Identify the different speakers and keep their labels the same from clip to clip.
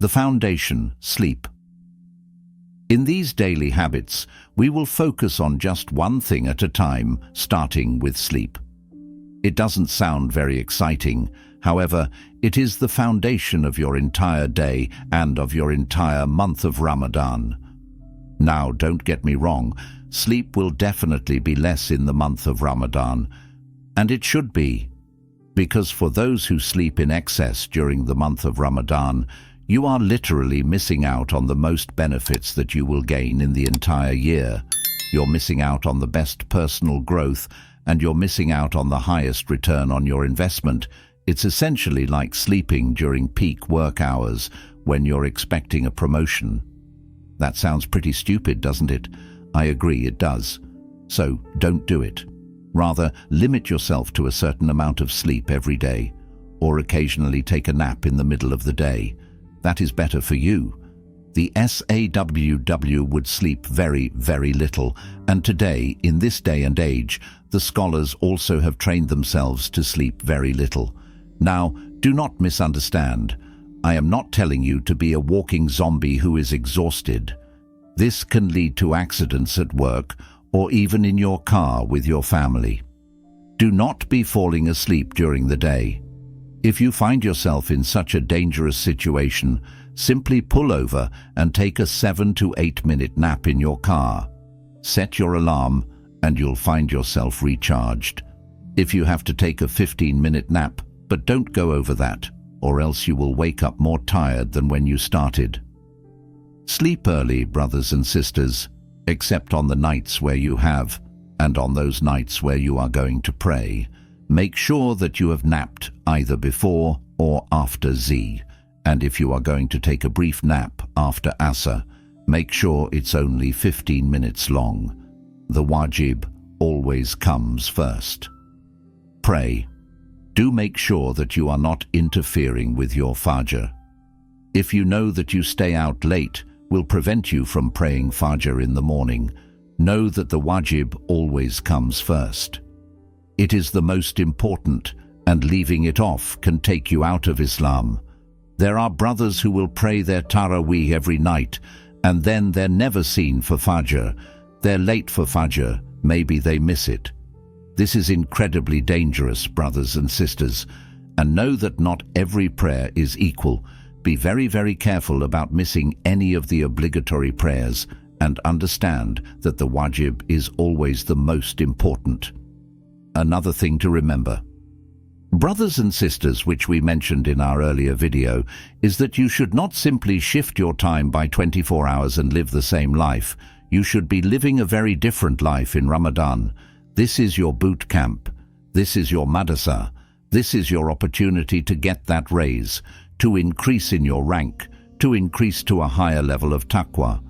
Speaker 1: The foundation, sleep. In these daily habits, we will focus on just one thing at a time, starting with sleep. It doesn't sound very exciting. However, it is the foundation of your entire day and of your entire month of Ramadan. Now, don't get me wrong, sleep will definitely be less in the month of Ramadan, and it should be, because for those who sleep in excess during the month of Ramadan, you are literally missing out on the most benefits that you will gain in the entire year. You're missing out on the best personal growth, and you're missing out on the highest return on your investment. It's essentially like sleeping during peak work hours when you're expecting a promotion. That sounds pretty stupid, doesn't it? I agree, it does. So don't do it. Rather, limit yourself to a certain amount of sleep every day, or occasionally take a nap in the middle of the day. That is better for you. The SAWW would sleep very, very little, and today, in this day and age, the scholars also have trained themselves to sleep very little. Now, do not misunderstand. I am not telling you to be a walking zombie who is exhausted. This can lead to accidents at work or even in your car with your family. Do not be falling asleep during the day. If you find yourself in such a dangerous situation, simply pull over and take a 7 to 8 minute nap in your car. Set your alarm and you'll find yourself recharged. If you have to take a 15-minute nap, but don't go over that, or else you will wake up more tired than when you started. Sleep early, brothers and sisters, except on the nights where you have, and on those nights where you are going to pray. Make sure that you have napped either before or after Z, and if you are going to take a brief nap after Asr, make sure it's only 15 minutes long. The wajib always comes first. Pray. Do make sure that you are not interfering with your Fajr. If you know that you stay out late will prevent you from praying Fajr in the morning, know that the wajib always comes first. It is the most important, and leaving it off can take you out of Islam. There are brothers who will pray their Taraweeh every night, and then they're never seen for Fajr. They're late for Fajr, maybe they miss it. This is incredibly dangerous, brothers and sisters, and know that not every prayer is equal. Be very, very careful about missing any of the obligatory prayers, and understand that the wajib is always the most important. Another thing to remember, brothers and sisters, which we mentioned in our earlier video, is that you should not simply shift your time by 24 hours and live the same life. You should be living a very different life in Ramadan. This is your boot camp. This is your madrasa. This is your opportunity to get that raise, to increase in your rank, to increase to a higher level of taqwa.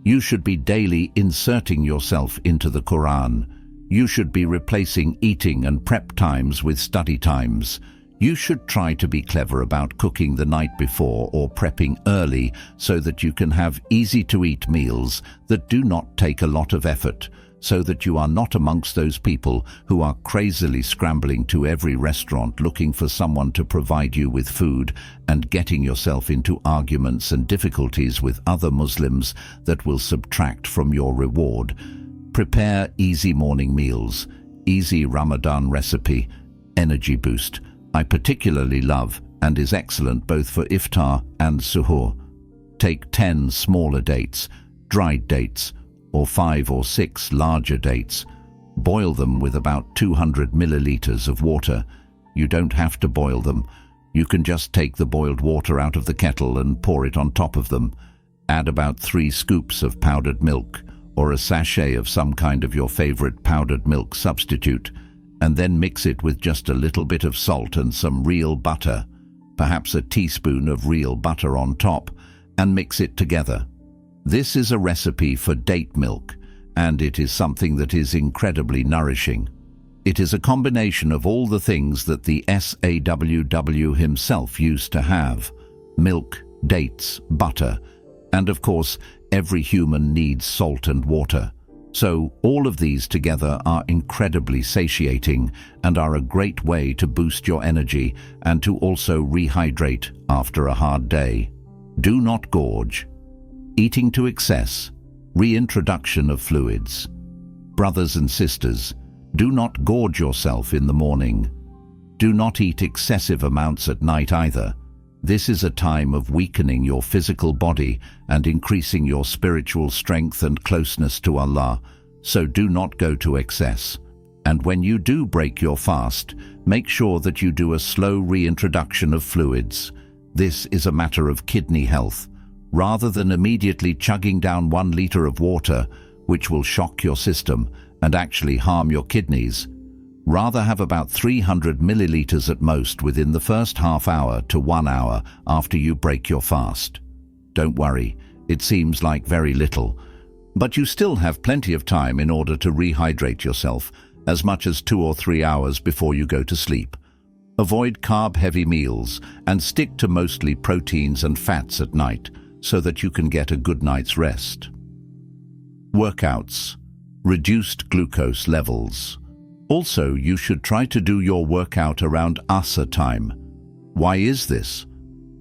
Speaker 1: You should be daily inserting yourself into the Quran. You should be replacing eating and prep times with study times. You should try to be clever about cooking the night before or prepping early so that you can have easy-to-eat meals that do not take a lot of effort, so that you are not amongst those people who are crazily scrambling to every restaurant looking for someone to provide you with food and getting yourself into arguments and difficulties with other Muslims that will subtract from your reward. Prepare easy morning meals, easy Ramadan recipe, energy boost. I particularly love and is excellent both for iftar and suhoor. Take 10 smaller dates, dried dates, or 5 or 6 larger dates. Boil them with about 200 milliliters of water. You don't have to boil them. You can just take the boiled water out of the kettle and pour it on top of them. Add about 3 scoops of powdered milk, or a sachet of some kind of your favorite powdered milk substitute, and then mix it with just a little bit of salt and some real butter, perhaps a teaspoon of real butter on top, and mix it together. This is a recipe for date milk, and it is something that is incredibly nourishing. It is a combination of all the things that the SAWW himself used to have: milk, dates, butter, and of course, every human needs salt and water. So all of these together are incredibly satiating and are a great way to boost your energy and to also rehydrate after a hard day. Do not gorge. Eating to excess. Reintroduction of fluids. Brothers and sisters, do not gorge yourself in the morning. Do not eat excessive amounts at night either. This is a time of weakening your physical body and increasing your spiritual strength and closeness to Allah, so do not go to excess. And when you do break your fast, make sure that you do a slow reintroduction of fluids. This is a matter of kidney health. Rather than immediately chugging down 1 liter of water, which will shock your system and actually harm your kidneys, rather have about 300 milliliters at most within the first half hour to 1 hour after you break your fast. Don't worry, it seems like very little, but you still have plenty of time in order to rehydrate yourself, as much as 2 or 3 hours before you go to sleep. Avoid carb-heavy meals and stick to mostly proteins and fats at night so that you can get a good night's rest. Workouts. Reduced glucose levels. Also, you should try to do your workout around Asr time. Why is this?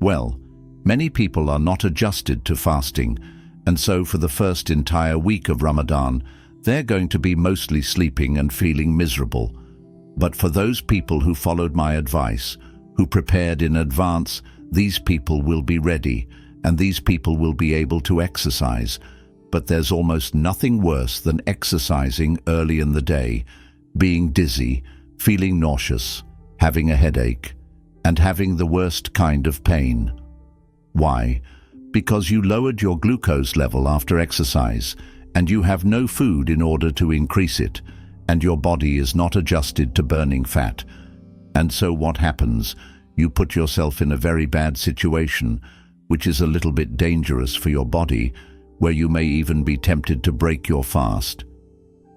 Speaker 1: Well, many people are not adjusted to fasting, and so for the first entire week of Ramadan, they're going to be mostly sleeping and feeling miserable. But for those people who followed my advice, who prepared in advance, these people will be ready, and these people will be able to exercise. But there's almost nothing worse than exercising early in the day, being dizzy, feeling nauseous, having a headache, and having the worst kind of pain. Why? Because you lowered your glucose level after exercise, and you have no food in order to increase it, and your body is not adjusted to burning fat. And so what happens? You put yourself in a very bad situation, which is a little bit dangerous for your body, where you may even be tempted to break your fast.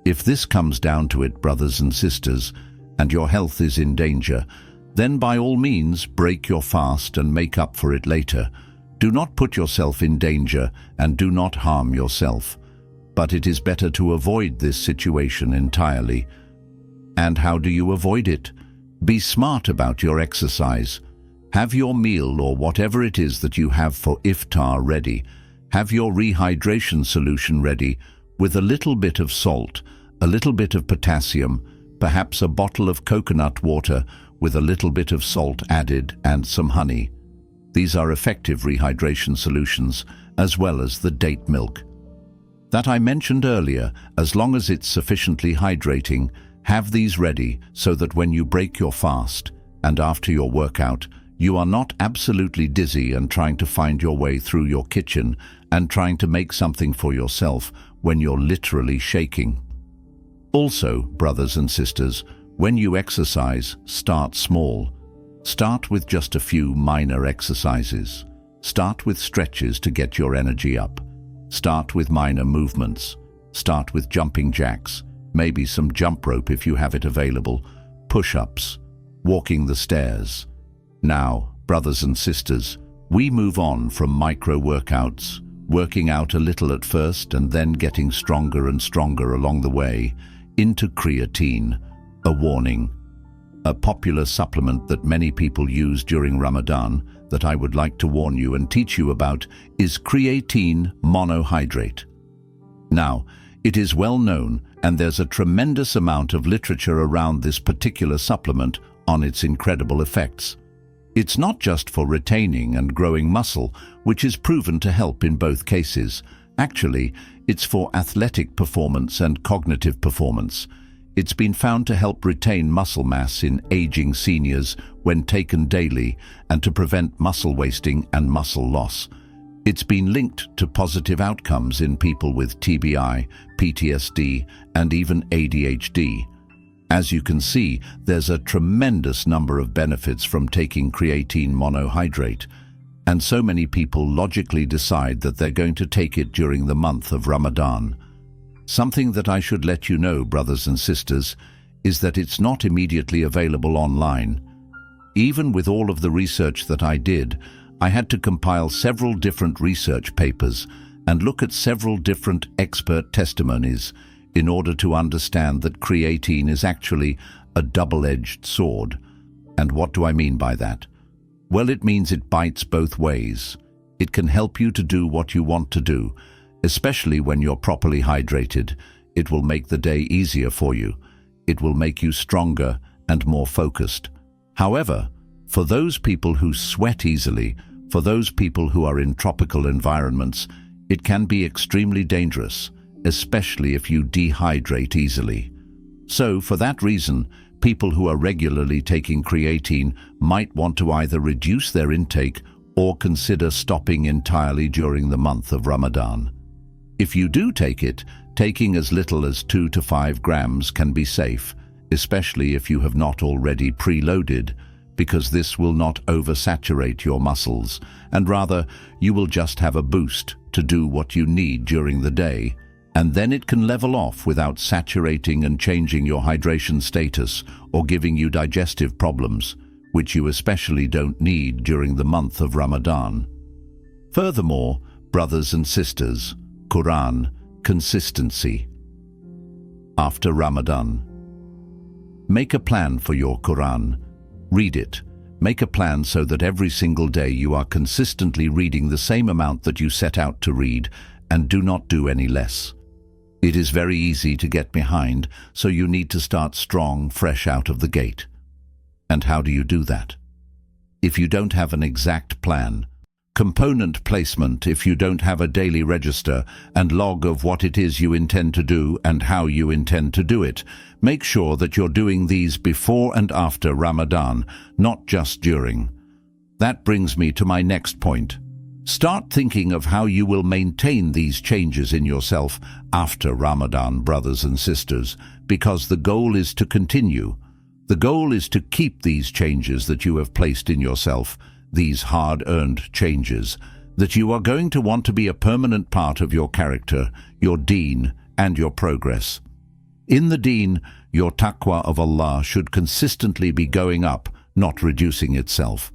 Speaker 1: If this comes down to it, brothers and sisters, and your health is in danger, then by all means break your fast and make up for it later. Do not put yourself in danger and do not harm yourself. But it is better to avoid this situation entirely. And how do you avoid it? Be smart about your exercise. Have your meal or whatever it is that you have for iftar ready. Have your rehydration solution ready with a little bit of salt, a little bit of potassium, perhaps a bottle of coconut water with a little bit of salt added and some honey. These are effective rehydration solutions, as well as the date milk that I mentioned earlier. As long as it's sufficiently hydrating, have these ready so that when you break your fast and after your workout, you are not absolutely dizzy and trying to find your way through your kitchen and trying to make something for yourself when you're literally shaking. Also, brothers and sisters, when you exercise, start small. Start with just a few minor exercises. Start with stretches to get your energy up. Start with minor movements. Start with jumping jacks, maybe some jump rope if you have it available, push-ups, walking the stairs. Now, brothers and sisters, we move on from micro workouts, working out a little at first and then getting stronger and stronger along the way, into creatine, a warning. A popular supplement that many people use during Ramadan that I would like to warn you and teach you about is creatine monohydrate. Now, it is well known, and there's a tremendous amount of literature around this particular supplement on its incredible effects. It's not just for retaining and growing muscle, which is proven to help in both cases. Actually, it's for athletic performance and cognitive performance. It's been found to help retain muscle mass in aging seniors when taken daily and to prevent muscle wasting and muscle loss. It's been linked to positive outcomes in people with TBI, PTSD, and even ADHD. As you can see, there's a tremendous number of benefits from taking creatine monohydrate, and so many people logically decide that they're going to take it during the month of Ramadan. Something that I should let you know, brothers and sisters, is that it's not immediately available online. Even with all of the research that I did, I had to compile several different research papers and look at several different expert testimonies in order to understand that creatine is actually a double-edged sword. And what do I mean by that? Well, it means it bites both ways. It can help you to do what you want to do, especially when you're properly hydrated. It will make the day easier for you. It will make you stronger and more focused. However, for those people who sweat easily, for those people who are in tropical environments, it can be extremely dangerous, especially if you dehydrate easily. So, for that reason, people who are regularly taking creatine might want to either reduce their intake or consider stopping entirely during the month of Ramadan. If you do take it, taking as little as 2 to 5 grams can be safe, especially if you have not already preloaded, because this will not oversaturate your muscles, and rather you will just have a boost to do what you need during the day, and then it can level off without saturating and changing your hydration status or giving you digestive problems, which you especially don't need during the month of Ramadan. Furthermore, brothers and sisters, Quran, consistency. After Ramadan, make a plan for your Quran. Read it. Make a plan so that every single day you are consistently reading the same amount that you set out to read, and do not do any less. It is very easy to get behind, so you need to start strong, fresh out of the gate. And how do you do that? If you don't have an exact plan, component placement, if you don't have a daily register and log of what it is you intend to do and how you intend to do it, make sure that you're doing these before and after Ramadan, not just during. That brings me to my next point. Start thinking of how you will maintain these changes in yourself after Ramadan, brothers and sisters, because the goal is to continue. The goal is to keep these changes that you have placed in yourself, these hard-earned changes, that you are going to want to be a permanent part of your character, your deen, and your progress. In the deen, your taqwa of Allah should consistently be going up, not reducing itself.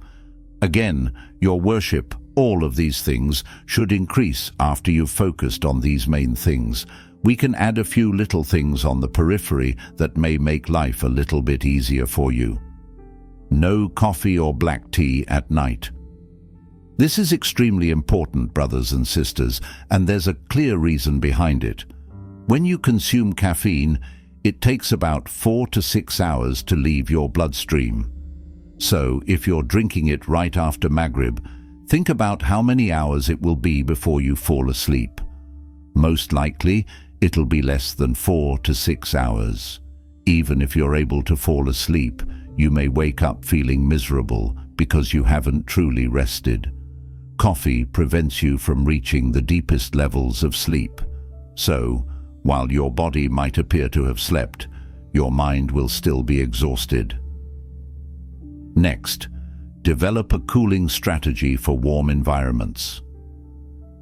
Speaker 1: Again, your worship, all of these things, should increase after you've focused on these main things. We can add a few little things on the periphery that may make life a little bit easier for you. No coffee or black tea at night. This is extremely important, brothers and sisters, and there's a clear reason behind it. When you consume caffeine, it takes about 4 to 6 hours to leave your bloodstream. So, if you're drinking it right after Maghrib, think about how many hours it will be before you fall asleep. Most likely, it'll be less than 4 to 6 hours. Even if you're able to fall asleep, you may wake up feeling miserable because you haven't truly rested. Coffee prevents you from reaching the deepest levels of sleep. So, while your body might appear to have slept, your mind will still be exhausted. Next, develop a cooling strategy for warm environments.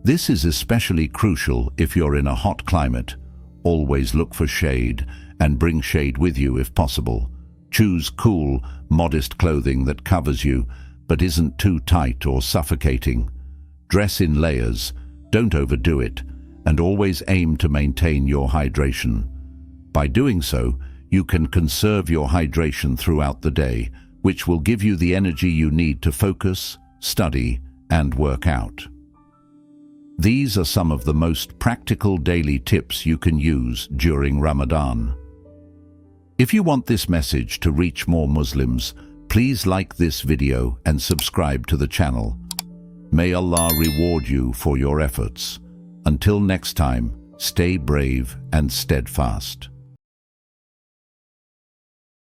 Speaker 1: This is especially crucial if you're in a hot climate. Always look for shade and bring shade with you if possible. Choose cool, modest clothing that covers you, but isn't too tight or suffocating. Dress in layers, don't overdo it, and always aim to maintain your hydration. By doing so, you can conserve your hydration throughout the day, which will give you the energy you need to focus, study, and work out. These are some of the most practical daily tips you can use during Ramadan. If you want this message to reach more Muslims, please like this video and subscribe to the channel. May Allah reward you for your efforts. Until next time, stay brave and steadfast.